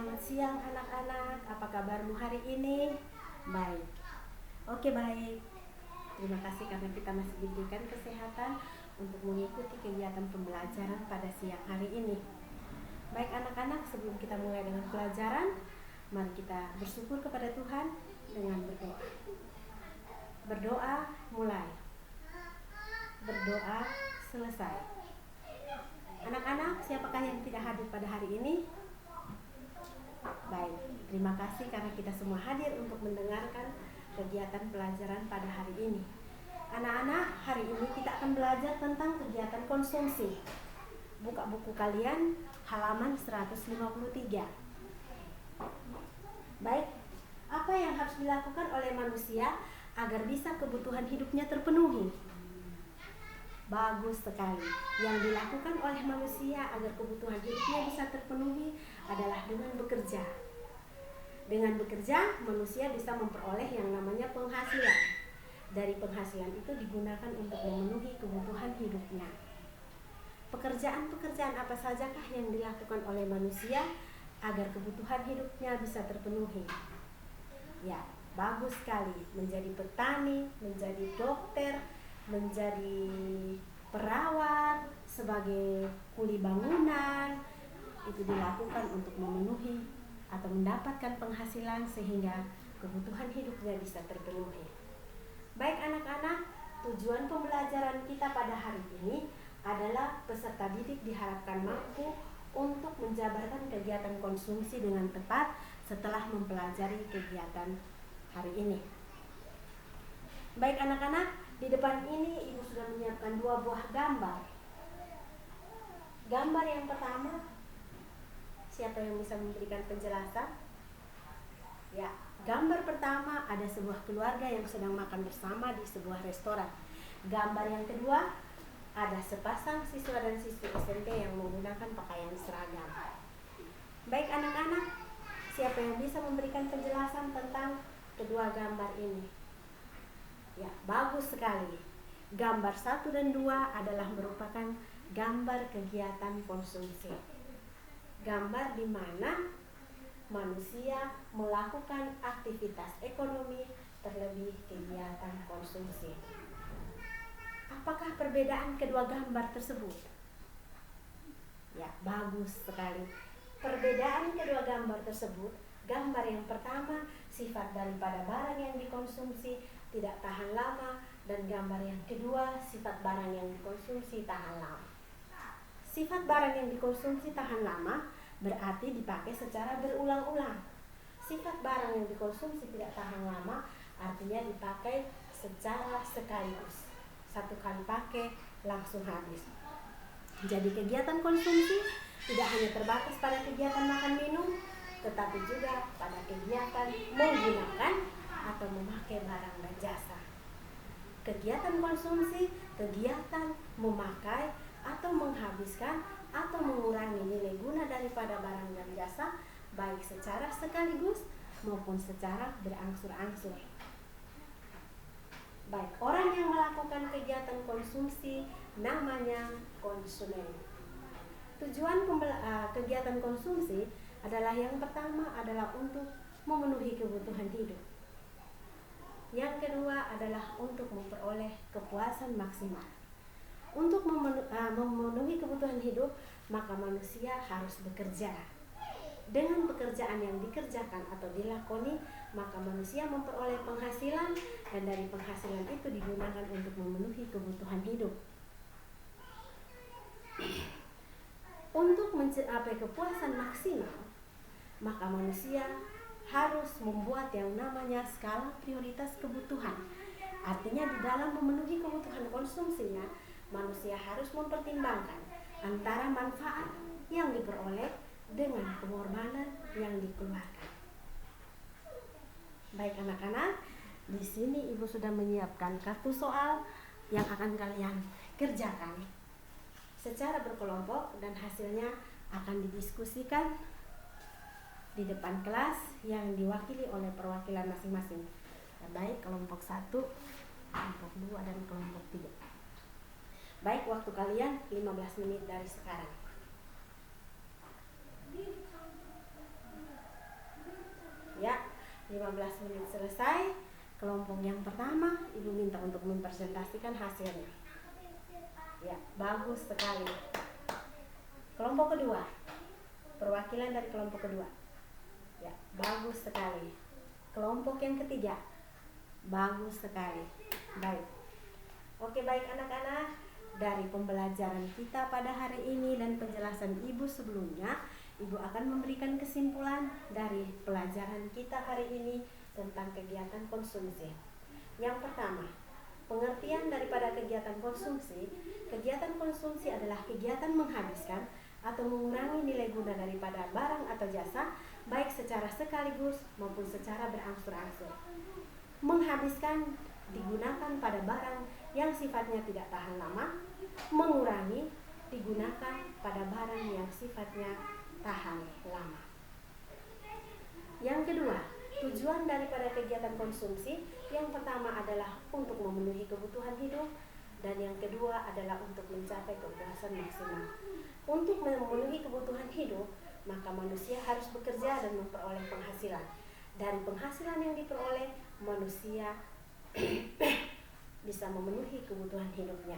Selamat siang anak-anak, apa kabarmu hari ini? Baik. Oke, baik. Terima kasih karena kita masih diberikan kesehatan untuk mengikuti kegiatan pembelajaran pada siang hari ini. Baik anak-anak, sebelum kita mulai dengan pelajaran, mari kita bersyukur kepada Tuhan dengan berdoa. Berdoa mulai. Berdoa selesai. Anak-anak, siapakah yang tidak hadir pada hari ini? Baik, terima kasih karena kita semua hadir untuk mendengarkan kegiatan pelajaran pada hari ini. Anak-anak, hari ini kita akan belajar tentang kegiatan konsumsi. Buka buku kalian halaman 153. Baik, apa yang harus dilakukan oleh manusia agar bisa kebutuhan hidupnya terpenuhi? Bagus sekali. Yang dilakukan oleh manusia agar kebutuhan hidupnya bisa terpenuhi adalah dengan bekerja. Dengan bekerja, manusia bisa memperoleh yang namanya penghasilan. Dari penghasilan itu digunakan untuk memenuhi kebutuhan hidupnya. Pekerjaan-pekerjaan apa sajakah yang dilakukan oleh manusia agar kebutuhan hidupnya bisa terpenuhi? Ya, bagus sekali. Menjadi petani, menjadi dokter, menjadi perawat, sebagai kuli bangunan, itu dilakukan untuk memenuhi atau mendapatkan penghasilan sehingga kebutuhan hidupnya bisa terpenuhi. Baik anak-anak, tujuan pembelajaran kita pada hari ini adalah peserta didik diharapkan mampu untuk menjabarkan kegiatan konsumsi dengan tepat setelah mempelajari kegiatan hari ini. Baik anak-anak, di depan ini Ibu sudah menyiapkan 2 buah gambar. Gambar yang pertama, siapa yang bisa memberikan penjelasan? Ya, gambar pertama ada sebuah keluarga yang sedang makan bersama di sebuah restoran. Gambar yang kedua, ada sepasang siswa dan siswi SMP yang menggunakan pakaian seragam. Baik anak-anak, siapa yang bisa memberikan penjelasan tentang kedua gambar ini? Ya, bagus sekali. Gambar 1 dan 2 adalah merupakan gambar kegiatan konsumsi. Gambar di mana manusia melakukan aktivitas ekonomi terlebih kegiatan konsumsi. Apakah perbedaan kedua gambar tersebut? Ya, bagus sekali. Perbedaan kedua gambar tersebut, gambar yang pertama sifat daripada barang yang dikonsumsi tidak tahan lama, dan gambar yang kedua sifat barang yang dikonsumsi tahan lama. Sifat barang yang dikonsumsi tahan lama berarti dipakai secara berulang-ulang. Sifat barang yang dikonsumsi tidak tahan lama artinya dipakai secara sekaligus. 1 kali pakai langsung habis. Jadi kegiatan konsumsi tidak hanya terbatas pada kegiatan makan minum, tetapi juga pada kegiatan menggunakan atau memakai barang dan jasa. Kegiatan konsumsi, kegiatan memakai atau menghabiskan atau mengurangi nilai guna daripada barang dan jasa, baik secara sekaligus maupun secara berangsur-angsur. Baik, orang yang melakukan kegiatan konsumsi namanya konsumen. Tujuan kegiatan konsumsi adalah yang pertama adalah untuk memenuhi kebutuhan hidup. Yang kedua adalah untuk memperoleh kepuasan maksimal. Untuk memenuhi kebutuhan hidup, maka manusia harus bekerja. Dengan pekerjaan yang dikerjakan atau dilakoni, maka manusia memperoleh penghasilan, dan dari penghasilan itu digunakan untuk memenuhi kebutuhan hidup. Untuk mencapai kepuasan maksimal, maka manusia harus membuat yang namanya skala prioritas kebutuhan. Artinya di dalam memenuhi kebutuhan konsumsinya, manusia harus mempertimbangkan antara manfaat yang diperoleh dengan pengorbanan yang dikeluarkan. Baik anak-anak, di sini Ibu sudah menyiapkan kartu soal yang akan kalian kerjakan secara berkelompok dan hasilnya akan didiskusikan di depan kelas yang diwakili oleh perwakilan masing-masing. Baik kelompok 1, kelompok 2, dan kelompok 3. Baik, waktu kalian 15 menit dari sekarang. 15 menit selesai. Kelompok yang pertama, Ibu minta untuk mempresentasikan hasilnya. Ya, bagus sekali. Kelompok kedua, perwakilan dari kelompok kedua. Ya, bagus sekali. Kelompok yang ketiga, bagus sekali. Baik. Oke, baik anak-anak. Dari pembelajaran kita pada hari ini dan penjelasan Ibu sebelumnya, Ibu akan memberikan kesimpulan dari pelajaran kita hari ini tentang kegiatan konsumsi. Yang pertama, pengertian daripada kegiatan konsumsi. Kegiatan konsumsi adalah kegiatan menghabiskan atau mengurangi nilai guna daripada barang atau jasa, baik secara sekaligus maupun secara berangsur-angsur. Menghabiskan digunakan pada barang yang sifatnya tidak tahan lama, mengurangi digunakan pada barang yang sifatnya tahan lama. Yang kedua, tujuan daripada kegiatan konsumsi, yang pertama adalah untuk memenuhi kebutuhan hidup, dan yang kedua adalah untuk mencapai kepuasan maksimal. Untuk memenuhi kebutuhan hidup, maka manusia harus bekerja dan memperoleh penghasilan. Dari penghasilan yang diperoleh, manusia bisa memenuhi kebutuhan hidupnya.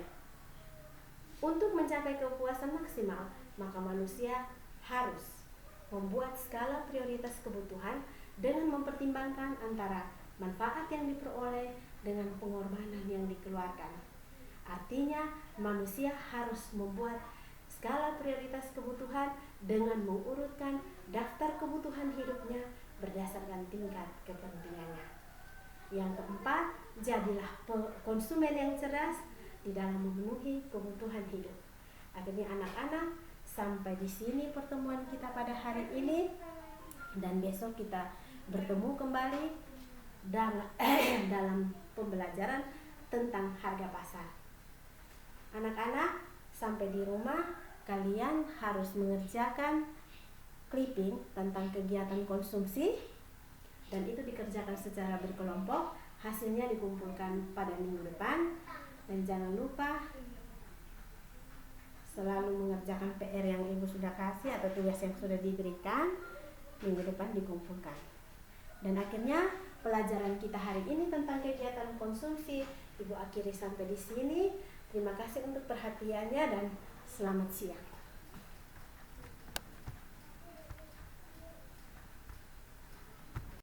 Untuk mencapai kepuasan maksimal, maka manusia harus membuat skala prioritas kebutuhan dengan mempertimbangkan antara manfaat yang diperoleh dengan pengorbanan yang dikeluarkan. Artinya, manusia harus membuat skala prioritas kebutuhan dengan mengurutkan daftar kebutuhan hidupnya berdasarkan tingkat kepentingannya. Yang keempat, jadilah konsumen yang cerdas di dalam memenuhi kebutuhan hidup. Akhirnya anak-anak, sampai di sini pertemuan kita pada hari ini, dan besok kita bertemu kembali dalam pembelajaran tentang harga pasar. Anak-anak, sampai di rumah kalian harus mengerjakan clipping tentang kegiatan konsumsi, dan itu dikerjakan secara berkelompok. Hasilnya dikumpulkan pada minggu depan, dan jangan lupa selalu mengerjakan PR yang Ibu sudah kasih atau tugas yang sudah diberikan. Minggu depan dikumpulkan. Dan akhirnya pelajaran kita hari ini tentang kegiatan konsumsi Ibu akhiri sampai di sini. Terima kasih untuk perhatiannya dan selamat siang.